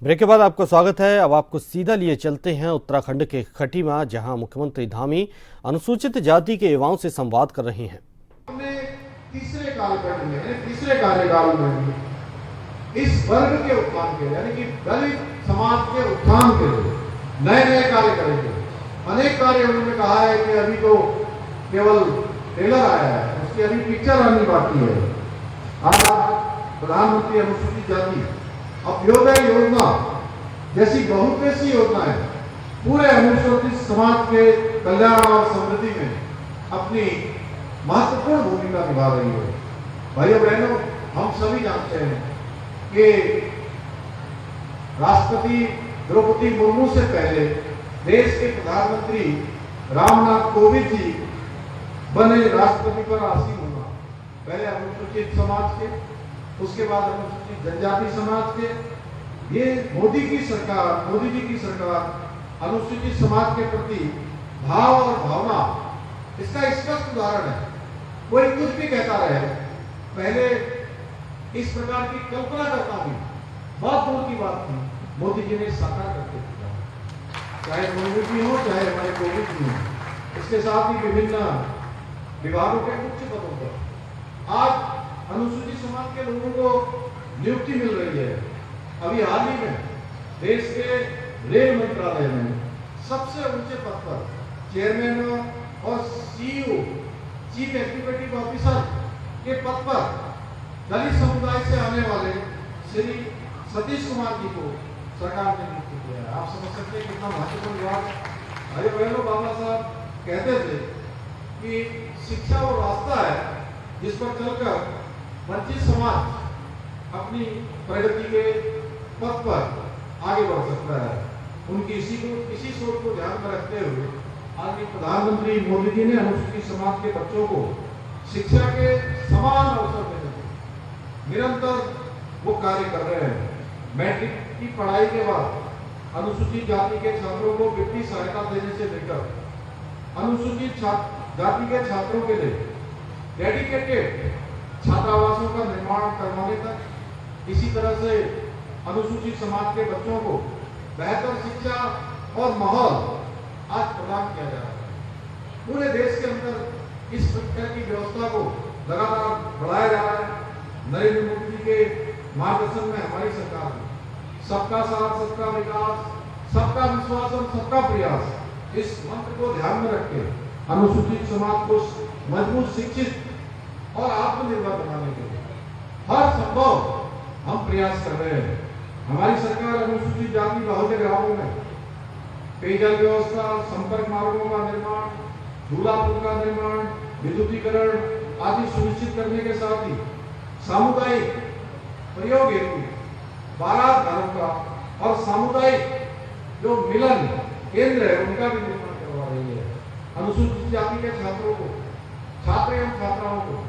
Break के बाद आपका स्वागत है। अब आपको सीधा लिए चलते हैं उत्तराखंड के खटीमा, जहां मुख्यमंत्री धामी अनुसूचित जाति के युवाओं से संवाद कर रही हैं। तीसरे कार्यकाल में इस वर्ग के उत्थान के लिए, यानी कि दलित समाज के उत्थान के लिए नए नए कार्य करेंगे। अनेक कार्य उन्होंने कहा है कि अभी तो केवल ट्रेलर आया है, उसकी अभी पिक्चर आनी बाकी है। आज प्रधानमंत्री अनुसूचित जाति अभ्युदय योजना जैसी बहुउद्देशीय योजनाएं पूरे अनुसूचित समाज के कल्याण और समृद्धि में अपनी महत्वपूर्ण भूमिका निभा रही है। भाइयों बहनों, हम सभी जानते हैं कि राष्ट्रपति द्रौपदी मुर्मू से पहले देश के प्रधानमंत्री रामनाथ कोविंद जी बने राष्ट्रपति पर आसीन होना, पहले अनुसूचित समाज के, उसके बाद अनुसूचित जनजाति समाज के। ये मोदी जी की सरकार अनुसूचित समाज के प्रति भाव और भावना, इसका स्पष्ट उदाहरण है। कोई कुछ भी कहता रहे, पहले इस प्रकार की कल्पना करता भी बहुत दूर की बात थी, मोदी जी ने साकार करके दिया। चाहे मोदी जी हो, चाहे हमारे कोविंद जी हो, इसके साथ ही विभिन्न विभागों के उच्च पदों पर आज अनुसूचित समाज के लोगों को नियुक्ति मिल रही है। अभी हाल ही में देश के रेल मंत्रालय में सबसे ऊंचे पद पर चेयरमैन और सीईओ, चीफ एग्जीक्यूटिव ऑफिसर के पद पर दलित समुदाय से आने वाले श्री सतीश कुमार जी को सरकार ने नियुक्त किया है। आप समझ सकते हैं कितना महत्वपूर्ण विभाग। भाई बहनों, बाबा साहब कहते थे कि शिक्षा वो रास्ता है जिस पर चलकर वंचित समाज अपनी प्रगति के पथ पर आगे बढ़ सकता है। उनकी इसी सोच को ध्यान में रखते हुए आज प्रधानमंत्री मोदी जी ने अनुसूचित समाज के बच्चों को शिक्षा के समान अवसर देने निरंतर वो कार्य कर रहे हैं। मैट्रिक की पढ़ाई के बाद अनुसूचित जाति के छात्रों को वित्तीय सहायता देने से लेकर अनुसूचित जाति के छात्रों के लिए डेडिकेटेड छात्रावासों का निर्माण करवाने तक, इसी तरह से अनुसूचित समाज के बच्चों को बेहतर शिक्षा और माहौल आज प्रदान किया जा रहा है। पूरे देश के अंदर इस प्रकार की व्यवस्था को लगातार बढ़ाया जा रहा है। नरेंद्र मोदी जी के मार्गदर्शन में हमारी सरकार ने सबका साथ, सबका विकास, सबका विश्वास और सबका प्रयास, इस मंत्र को ध्यान में रख के अनुसूचित समाज को मजबूत, शिक्षित और आत्मनिर्भर बनाने के लिए हर संभव हम प्रयास कर रहे हैं। हमारी सरकार अनुसूचित जाति बहुल्य ग्रामों में पेयजल व्यवस्था, संपर्क मार्गों का निर्माण, झूला पुल का निर्माण, विद्युतीकरण आदि सुनिश्चित करने के साथ ही सामुदायिक प्रयोग हेतु बारात घरों का और सामुदायिक जो मिलन केंद्र है उनका भी निर्माण करवा रही है। अनुसूचित जाति के छात्रों को, छात्र एवं छात्राओं को